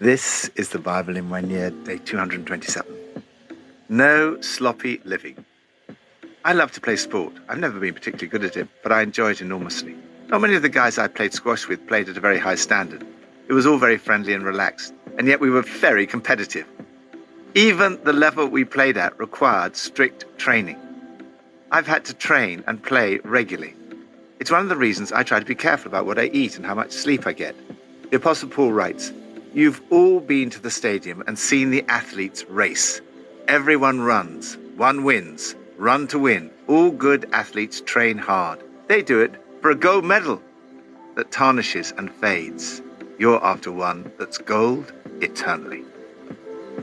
This is the Bible in 1 year, day 227. No sloppy living. I love to play sport. I've never been particularly good at it, but I enjoy it enormously. Not many of the guys I played squash with played at a very high standard. It was all very friendly and relaxed, and yet we were very competitive. Even the level we played at required strict training. I've had to train and play regularly. It's one of the reasons I try to be careful about what I eat and how much sleep I get. The Apostle Paul writes, "You've all been to the stadium and seen the athletes race. Everyone runs, one wins, run to win. All good athletes train hard. They do it for a gold medal that tarnishes and fades. You're after one that's gold eternally."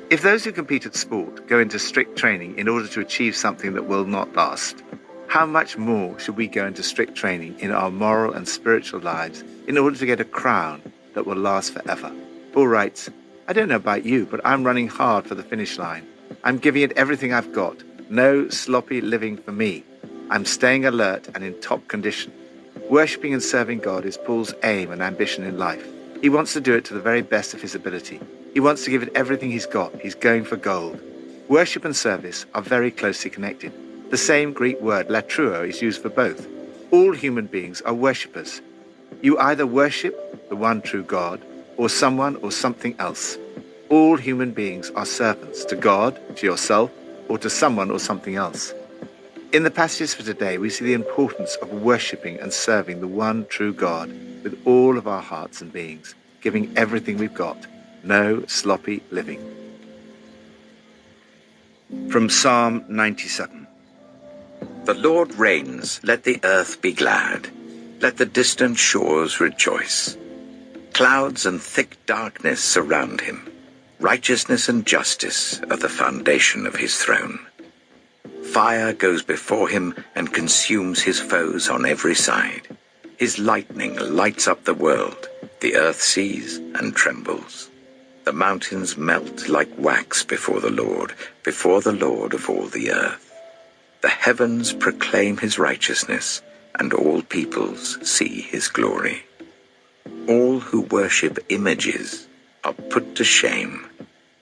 If those who compete at sport go into strict training in order to achieve something that will not last, how much more should we go into strict training in our moral and spiritual lives in order to get a crown that will last forever? Paul writes, "I don't know about you, but I'm running hard for the finish line. I'm giving it everything I've got. No sloppy living for me. I'm staying alert and in top condition." Worshipping and serving God is Paul's aim and ambition in life. He wants to do it to the very best of his ability. He wants to give it everything he's got. He's going for gold. Worship and service are very closely connected. The same Greek word, latruo, is used for both. All human beings are worshippers. You either worship the one true God or someone or something else. All human beings are servants to God, to yourself, or to someone or something else. In the passages for today, we see the importance of worshipping and serving the one true God with all of our hearts and beings, giving everything we've got. No sloppy living. From Psalm 97. The Lord reigns, let the earth be glad. Let the distant shores rejoice. Clouds and thick darkness surround him. Righteousness and justice are the foundation of his throne. Fire goes before him and consumes his foes on every side. His lightning lights up the world. The earth sees and trembles. The mountains melt like wax before the Lord of all the earth. The heavens proclaim his righteousness, and all peoples see his glory. All who worship images are put to shame.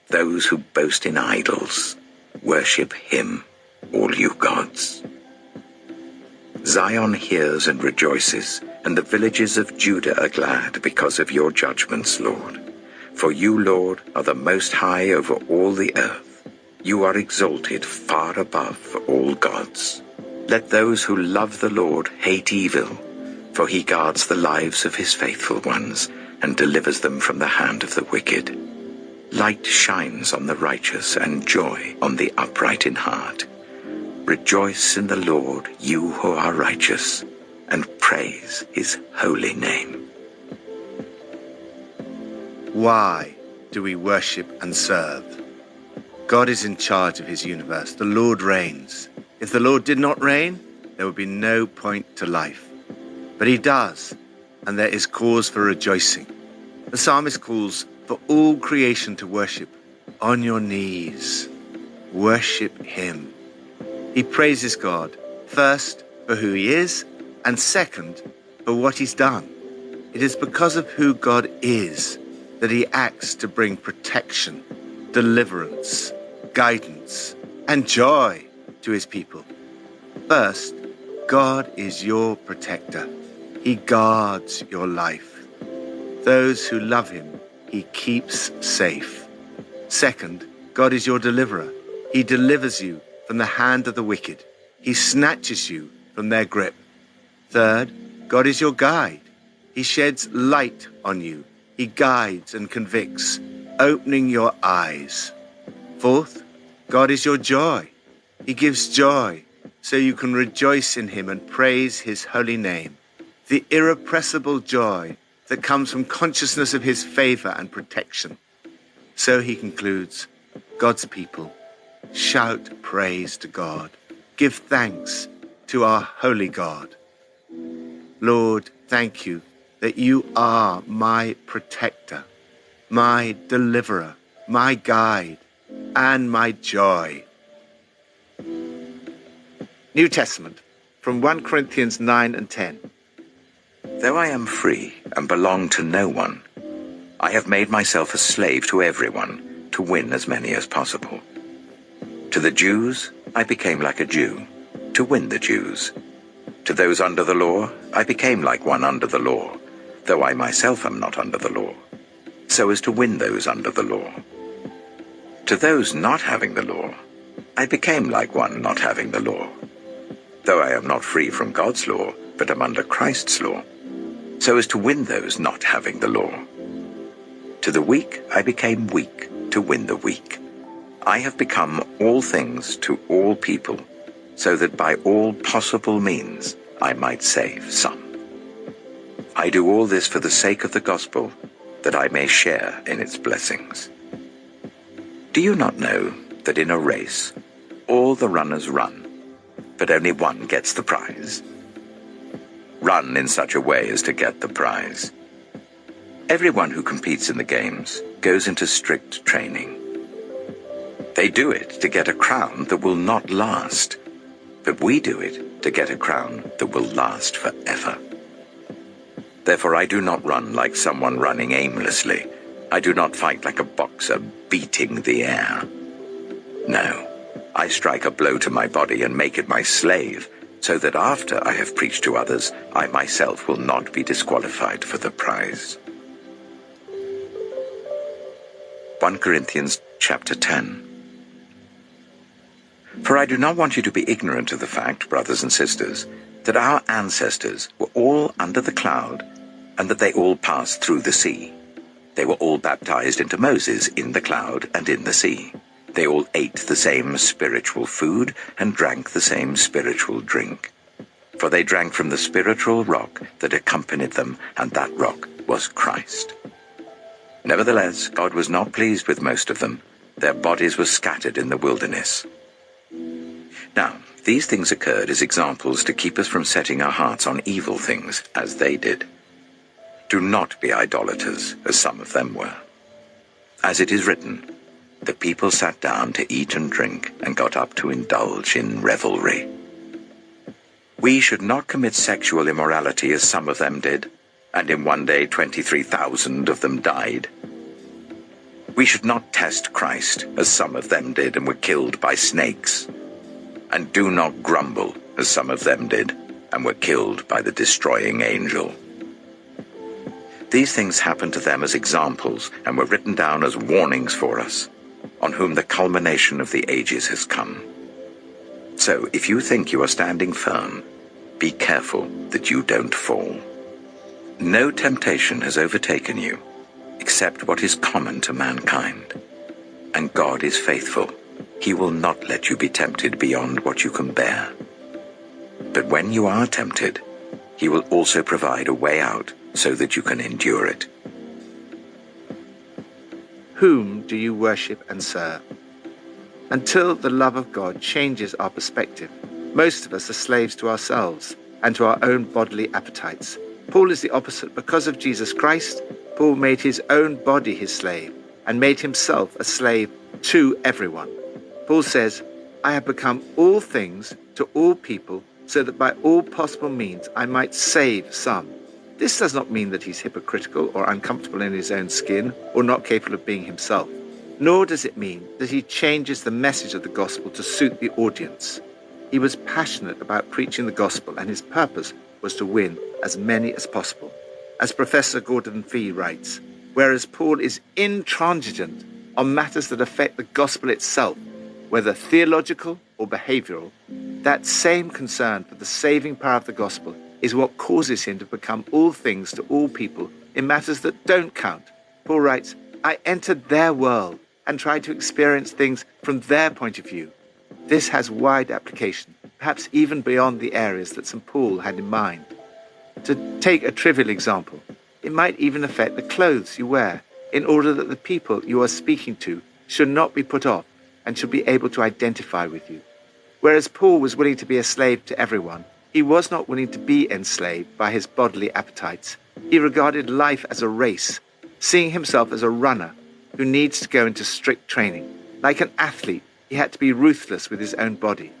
Those who boast in idols worship him, all you gods. Zion hears and rejoices, and the villages of Judah are glad because of your judgments, Lord. For you, Lord, are the most high over all the earth. You are exalted far above all gods. Let those who love the Lord hate evil, for he guards the lives of his faithful ones and delivers them from the hand of the wicked. Light shines on the righteous and joy on the upright in heart. Rejoice in the Lord, you who are righteous, and praise his holy name. Why do we worship and serve? God is in charge of his universe. The Lord reigns. If the Lord did not reign, there would be no point to life. But he does, and there is cause for rejoicing. The psalmist calls for all creation to worship on your knees. Worship him. He praises God, first for who he is, and second for what he's done. It is because of who God is that he acts to bring protection, deliverance, guidance, and joy to his people. First, God is your protector. He guards your life. Those who love him, he keeps safe. Second, God is your deliverer. He delivers you from the hand of the wicked. He snatches you from their grip. Third, God is your guide. He sheds light on you. He guides and convicts, opening your eyes. Fourth, God is your joy. He gives joy so you can rejoice in him and praise his holy name. The irrepressible joy that comes from consciousness of his favor and protection. So he concludes, God's people, shout praise to God. Give thanks to our holy God. Lord, thank you that you are my protector, my deliverer, my guide, and my joy. New Testament, from 1 Corinthians 9 and 10. Though I am free and belong to no one, I have made myself a slave to everyone to win as many as possible. To the Jews, I became like a Jew, to win the Jews. To those under the law, I became like one under the law, though I myself am not under the law, so as to win those under the law. To those not having the law, I became like one not having the law, though I am not free from God's law, but am under Christ's law, so as to win those not having the law. To the weak I became weak to win the weak. I have become all things to all people, so that by all possible means I might save some. I do all this for the sake of the gospel, that I may share in its blessings. Do you not know that in a race all the runners run, but only one gets the prize? Run in such a way as to get the prize. Everyone who competes in the games goes into strict training. They do it to get a crown that will not last, but we do it to get a crown that will last forever. Therefore I do not run like someone running aimlessly. I do not fight like a boxer beating the air. No, I strike a blow to my body and make it my slave, so that after I have preached to others, I myself will not be disqualified for the prize. 1 Corinthians chapter 10. For I do not want you to be ignorant of the fact, brothers and sisters, that our ancestors were all under the cloud, and that they all passed through the sea. They were all baptized into Moses in the cloud and in the sea. They all ate the same spiritual food and drank the same spiritual drink. For they drank from the spiritual rock that accompanied them, and that rock was Christ. Nevertheless, God was not pleased with most of them. Their bodies were scattered in the wilderness. Now, these things occurred as examples to keep us from setting our hearts on evil things, as they did. Do not be idolaters, as some of them were. As it is written, the people sat down to eat and drink and got up to indulge in revelry. We should not commit sexual immorality as some of them did, and in one day 23,000 of them died. We should not test Christ as some of them did and were killed by snakes. And do not grumble as some of them did and were killed by the destroying angel. These things happened to them as examples and were written down as warnings for us, on whom the culmination of the ages has come. So if you think you are standing firm, be careful that you don't fall. No temptation has overtaken you, except what is common to mankind. And God is faithful. He will not let you be tempted beyond what you can bear. But when you are tempted, he will also provide a way out so that you can endure it. Whom do you worship and serve? Until the love of God changes our perspective, most of us are slaves to ourselves and to our own bodily appetites. Paul is the opposite. Because of Jesus Christ, Paul made his own body his slave and made himself a slave to everyone. Paul says, I have become all things to all people so that by all possible means I might save some. This does not mean that he's hypocritical or uncomfortable in his own skin or not capable of being himself. Nor does it mean that he changes the message of the gospel to suit the audience. He was passionate about preaching the gospel, and his purpose was to win as many as possible. As Professor Gordon Fee writes, whereas Paul is intransigent on matters that affect the gospel itself, whether theological or behavioral, that same concern for the saving power of the gospel is what causes him to become all things to all people in matters that don't count. Paul writes, I entered their world and tried to experience things from their point of view. This has wide application, perhaps even beyond the areas that St. Paul had in mind. To take a trivial example, it might even affect the clothes you wear, in order that the people you are speaking to should not be put off and should be able to identify with you. Whereas Paul was willing to be a slave to everyone, he was not willing to be enslaved by his bodily appetites. He regarded life as a race, seeing himself as a runner who needs to go into strict training. Like an athlete, he had to be ruthless with his own body,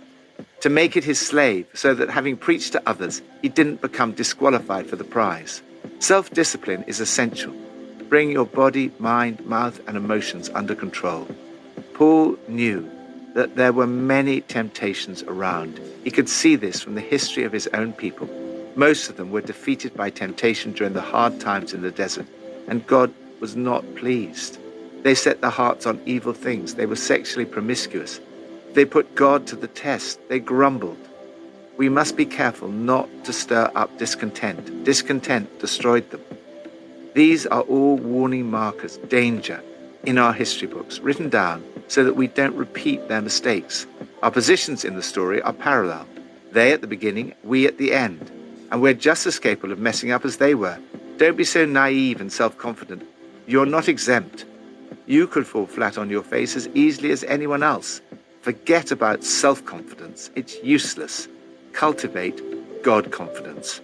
to make it his slave so that having preached to others, he didn't become disqualified for the prize. Self-discipline is essential. Bring your body, mind, mouth, and emotions under control. Paul knew that there were many temptations around. He could see this from the history of his own people. Most of them were defeated by temptation during the hard times in the desert, and God was not pleased. They set their hearts on evil things. They were sexually promiscuous. They put God to the test. They grumbled. We must be careful not to stir up discontent. Discontent destroyed them. These are all warning markers, danger, in our history books, written down so that we don't repeat their mistakes. Our positions in the story are parallel. They at the beginning, we at the end. And we're just as capable of messing up as they were. Don't be so naive and self-confident. You're not exempt. You could fall flat on your face as easily as anyone else. Forget about self-confidence. It's useless. Cultivate God-confidence.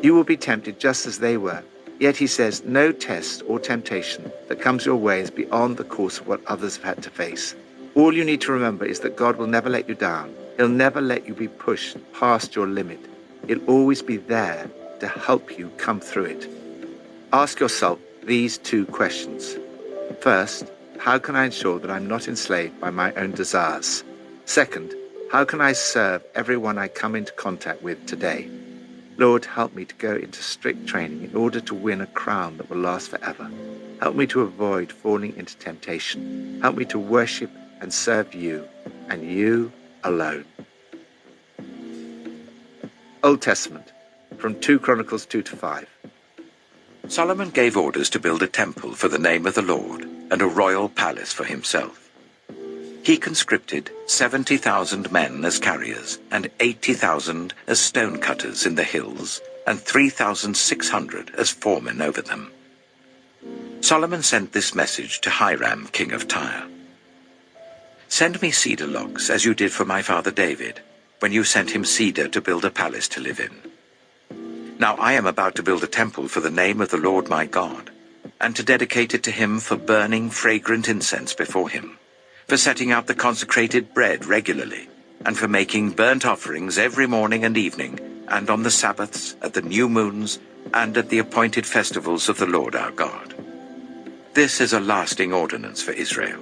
You will be tempted just as they were. Yet he says no test or temptation that comes your way is beyond the course of what others have had to face. All you need to remember is that God will never let you down. He'll never let you be pushed past your limit. He'll always be there to help you come through it. Ask yourself these two questions. First, how can I ensure that I'm not enslaved by my own desires? Second, how can I serve everyone I come into contact with today? Lord, help me to go into strict training in order to win a crown that will last forever. Help me to avoid falling into temptation. Help me to worship and serve you, and you alone. Old Testament, from 2 Chronicles 2-5. Solomon gave orders to build a temple for the name of the Lord and a royal palace for himself. He conscripted 70,000 men as carriers and 80,000 as stone cutters in the hills and 3,600 as foremen over them. Solomon sent this message to Hiram, king of Tyre. Send me cedar logs as you did for my father David, when you sent him cedar to build a palace to live in. Now I am about to build a temple for the name of the Lord my God, and to dedicate it to him for burning fragrant incense before him, for setting out the consecrated bread regularly, and for making burnt offerings every morning and evening, and on the Sabbaths, at the new moons, and at the appointed festivals of the Lord our God. This is a lasting ordinance for Israel.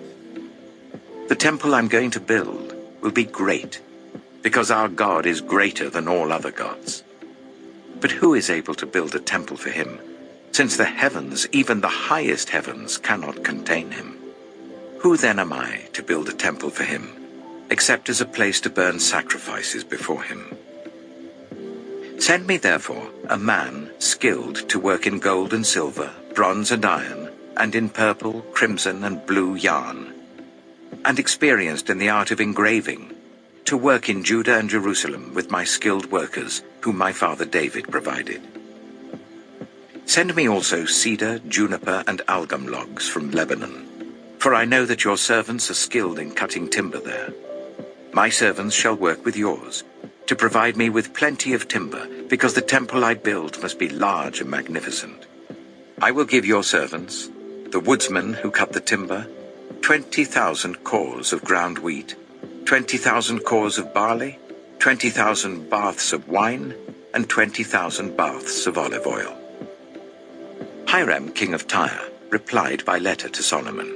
The temple I'm going to build will be great, because our God is greater than all other gods. But who is able to build a temple for him, since the heavens, even the highest heavens, cannot contain him? Who then am I to build a temple for him, except as a place to burn sacrifices before him? Send me therefore a man skilled to work in gold and silver, bronze and iron, and in purple, crimson, and blue yarn, and experienced in the art of engraving, to work in Judah and Jerusalem with my skilled workers, whom my father David provided. Send me also cedar, juniper, and algum logs from Lebanon, for I know that your servants are skilled in cutting timber there. My servants shall work with yours, to provide me with plenty of timber, because the temple I build must be large and magnificent. I will give your servants, the woodsmen who cut the timber, 20,000 cores of ground wheat, 20,000 cores of barley, 20,000 baths of wine, and 20,000 baths of olive oil. Hiram, king of Tyre, replied by letter to Solomon.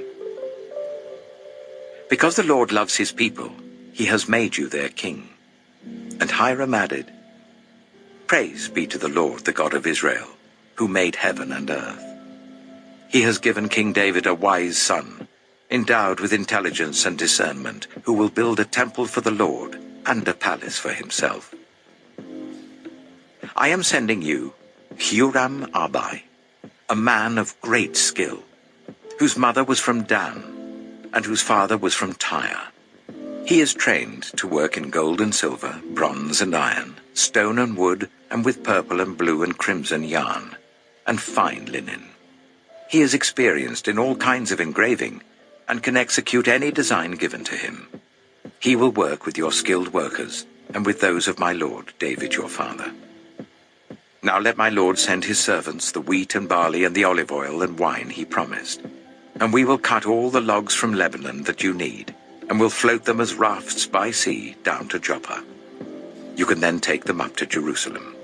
Because the Lord loves his people, he has made you their king. And Hiram added, Praise be to the Lord, the God of Israel, who made heaven and earth. He has given King David a wise son, endowed with intelligence and discernment, who will build a temple for the Lord and a palace for himself. I am sending you Huram-Abi, a man of great skill, whose mother was from Dan, and whose father was from Tyre. He is trained to work in gold and silver, bronze and iron, stone and wood, and with purple and blue and crimson yarn, and fine linen. He is experienced in all kinds of engraving, and can execute any design given to him. He will work with your skilled workers, and with those of my lord David your father. Now let my lord send his servants the wheat and barley and the olive oil and wine he promised, and we will cut all the logs from Lebanon that you need, and will float them as rafts by sea down to Joppa. You can then take them up to Jerusalem.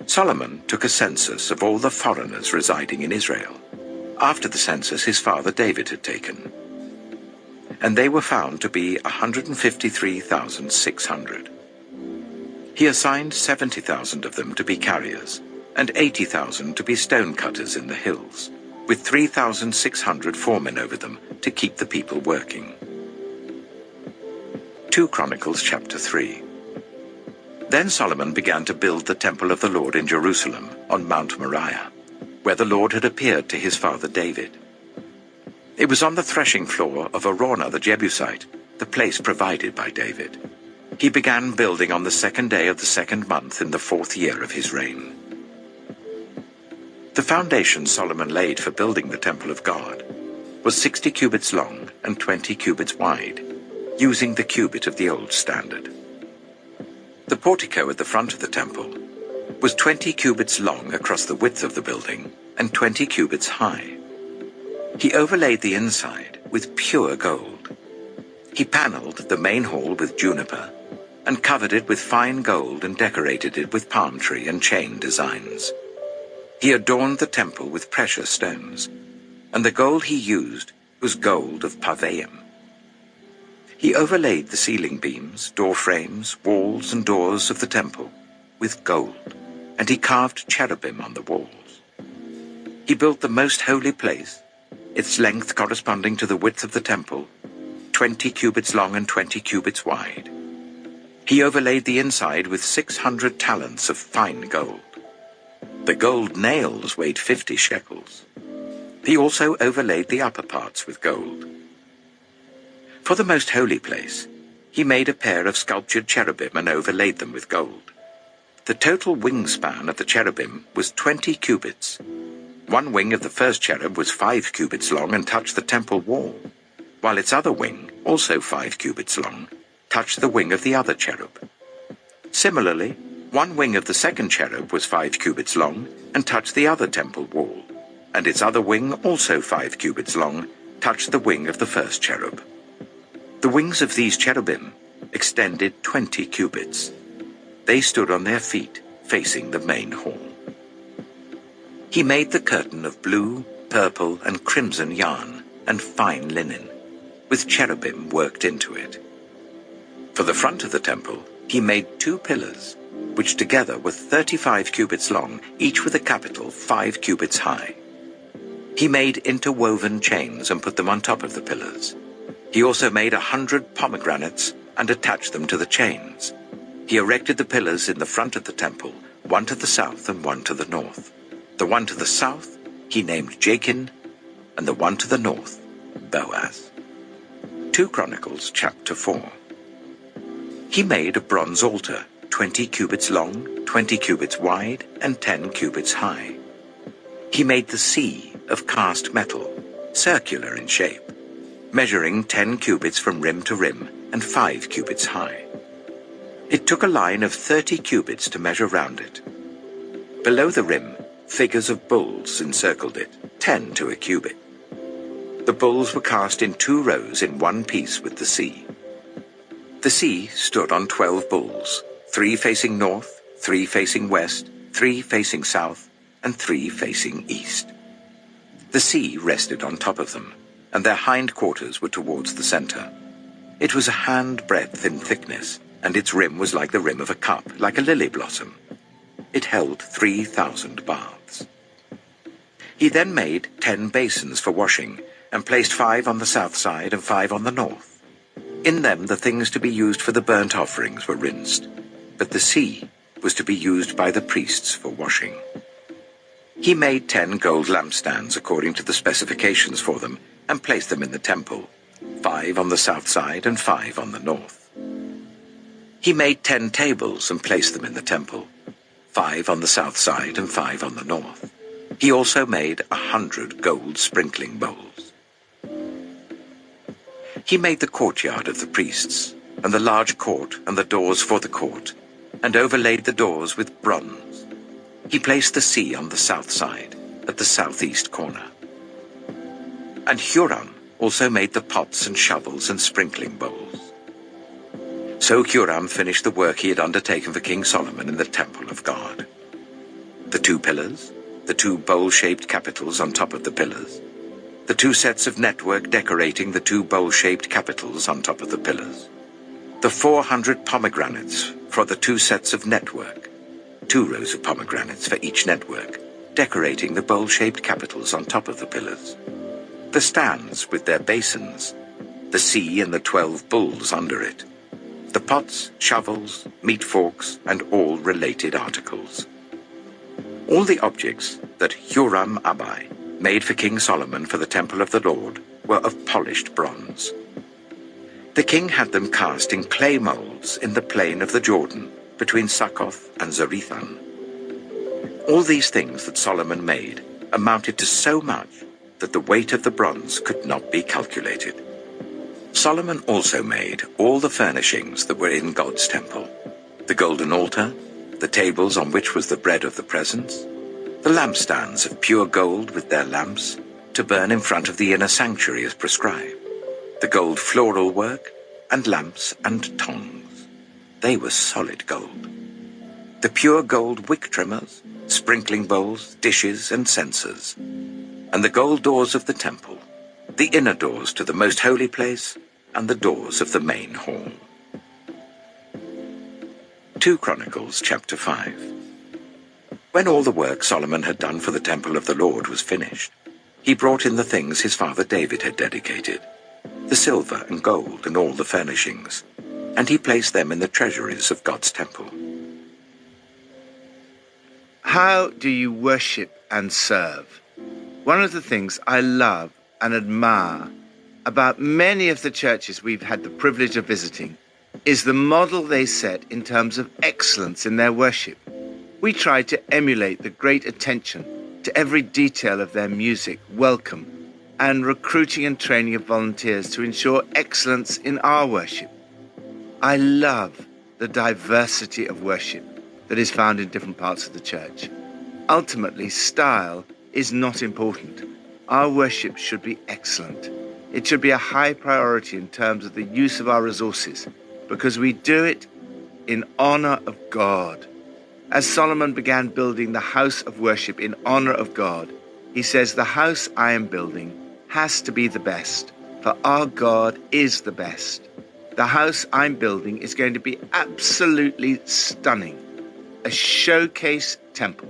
Solomon took a census of all the foreigners residing in Israel, after the census his father David had taken. And they were found to be 153,600. He assigned 70,000 of them to be carriers, and 80,000 to be stonecutters in the hills, with 3,600 foremen over them to keep the people working. 2 Chronicles chapter 3. Then Solomon began to build the temple of the Lord in Jerusalem, on Mount Moriah, where the Lord had appeared to his father David. It was on the threshing floor of Araunah the Jebusite, the place provided by David. He began building on the 2nd day of the 2nd month in the 4th year of his reign. The foundation Solomon laid for building the temple of God was 60 cubits long and 20 cubits wide, using the cubit of the old standard. The portico at the front of the temple was 20 cubits long across the width of the building and 20 cubits high. He overlaid the inside with pure gold. He paneled the main hall with juniper and covered it with fine gold and decorated it with palm tree and chain designs. He adorned the temple with precious stones, and the gold he used was gold of Parvaim. He overlaid the ceiling beams, door frames, walls and doors of the temple with gold, and he carved cherubim on the walls. He built the most holy place, its length corresponding to the width of the temple, 20 cubits long and 20 cubits wide. He overlaid the inside with 600 talents of fine gold. The gold nails weighed 50 shekels. He also overlaid the upper parts with gold. For the most holy place, he made a pair of sculptured cherubim and overlaid them with gold. The total wingspan of the cherubim was 20 cubits. One wing of the first cherub was 5 cubits long and touched the temple wall, while its other wing, also 5 cubits long, touched the wing of the other cherub. Similarly, one wing of the second cherub was 5 cubits long and touched the other temple wall, and its other wing, also 5 cubits long, touched the wing of the first cherub. The wings of these cherubim extended 20 cubits. They stood on their feet, facing the main hall. He made the curtain of blue, purple, and crimson yarn and fine linen, with cherubim worked into it. For the front of the temple, he made 2 pillars, which together were 35 cubits long, each with a capital 5 cubits high. He made interwoven chains and put them on top of the pillars. He also made 100 pomegranates and attached them to the chains. He erected the pillars in the front of the temple, one to the south and one to the north. The one to the south he named Jachin, and the one to the north, Boaz. 2 Chronicles chapter 4. He made a bronze altar, 20 cubits long, 20 cubits wide, and 10 cubits high. He made the sea of cast metal, circular in shape, measuring 10 cubits from rim to rim and 5 cubits high. It took a line of 30 cubits to measure round it. Below the rim, figures of bulls encircled it, 10 to a cubit. The bulls were cast in 2 rows in one piece with the sea. The sea stood on 12 bulls, 3 facing north, 3 facing west, 3 facing south, and 3 facing east. The sea rested on top of them, and their hind quarters were towards the center. It was a handbreadth in thickness, and its rim was like the rim of a cup, like a lily blossom. It held 3,000 baths. He then made 10 basins for washing, and placed 5 on the south side and 5 on the north. In them the things to be used for the burnt offerings were rinsed, but the sea was to be used by the priests for washing. He made 10 gold lampstands according to the specifications for them, and placed them in the temple, 5 on the south side and 5 on the north. He made 10 tables and placed them in the temple, 5 on the south side and 5 on the north. He also made 100 gold sprinkling bowls. He made the courtyard of the priests, and the large court and the doors for the court, and overlaid the doors with bronze. He placed the sea on the south side, at the southeast corner. And Huram also made the pots and shovels and sprinkling bowls. So Huram finished the work he had undertaken for King Solomon in the temple of God. 2 pillars, the 2 bowl-shaped capitals on top of the pillars, the 2 sets of network decorating the 2 bowl-shaped capitals on top of the pillars, the 400 pomegranates for the 2 sets of network, 2 rows of pomegranates for each network, decorating the bowl-shaped capitals on top of the pillars, the stands with their basins, the sea and the 12 bulls under it, the pots, shovels, meat forks, and all related articles. All the objects that Huram-Abi made for King Solomon for the temple of the Lord were of polished bronze. The king had them cast in clay molds in the plain of the Jordan, between Succoth and Zarethan. All these things that Solomon made amounted to so much that the weight of the bronze could not be calculated. Solomon also made all the furnishings that were in God's temple: the golden altar, the tables on which was the bread of the presence, the lampstands of pure gold with their lamps, to burn in front of the inner sanctuary as prescribed, the gold floral work, and lamps and tongs. They were solid gold. The pure gold wick trimmers, sprinkling bowls, dishes, and censers, and the gold doors of the temple, the inner doors to the most holy place, and the doors of the main hall. 2 Chronicles chapter 5. When all the work Solomon had done for the temple of the Lord was finished, he brought in the things his father David had dedicated, the silver and gold and all the furnishings, and he placed them in the treasuries of God's temple. How do you worship and serve? One of the things I love and admire about many of the churches we've had the privilege of visiting is the model they set in terms of excellence in their worship. We try to emulate the great attention to every detail of their music, welcome, and recruiting and training of volunteers to ensure excellence in our worship. I love the diversity of worship that is found in different parts of the church. Ultimately, style is not important. Our worship should be excellent. It should be a high priority in terms of the use of our resources, because we do it in honor of God. As Solomon began building the house of worship in honor of God, he says, "The house I am building has to be the best, for our God is the best. The house I'm building is going to be absolutely stunning, a showcase temple."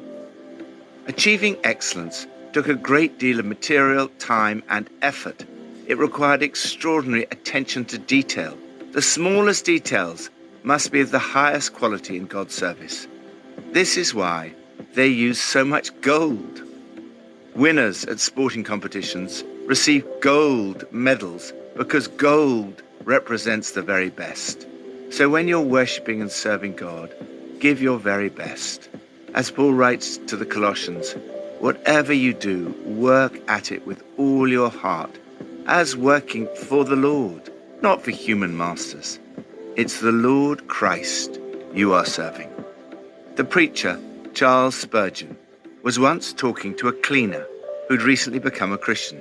Achieving excellence took a great deal of material, time, and effort. It required extraordinary attention to detail. The smallest details must be of the highest quality in God's service. This is why they use so much gold. Winners at sporting competitions receive gold medals because gold represents the very best. So when you're worshipping and serving God, give your very best. As Paul writes to the Colossians, whatever you do, work at it with all your heart, as working for the Lord, not for human masters. It's the Lord Christ you are serving. The preacher, Charles Spurgeon, was once talking to a cleaner who'd recently become a Christian.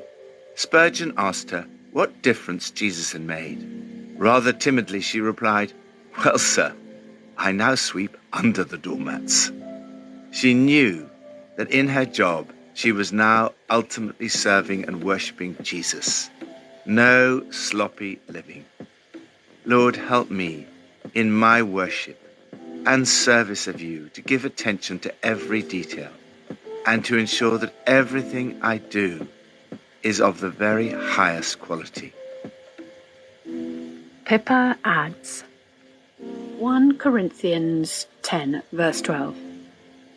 Spurgeon asked her what difference Jesus had made. Rather timidly, she replied, "Well, sir, I now sweep under the doormats." She knew that in her job, she was now ultimately serving and worshipping Jesus. No sloppy living. Lord, help me in my worship and service of you to give attention to every detail and to ensure that everything I do is of the very highest quality. Pippa adds 1 Corinthians 10, verse 12.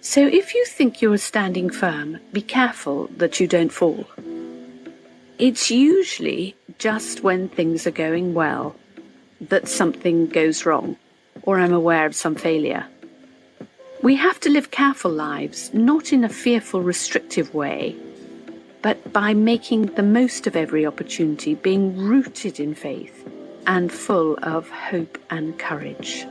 So if you think you're standing firm, be careful that you don't fall. It's usually just when things are going well that something goes wrong, or I'm aware of some failure. We have to live careful lives, not in a fearful, restrictive way, but by making the most of every opportunity, being rooted in faith and full of hope and courage.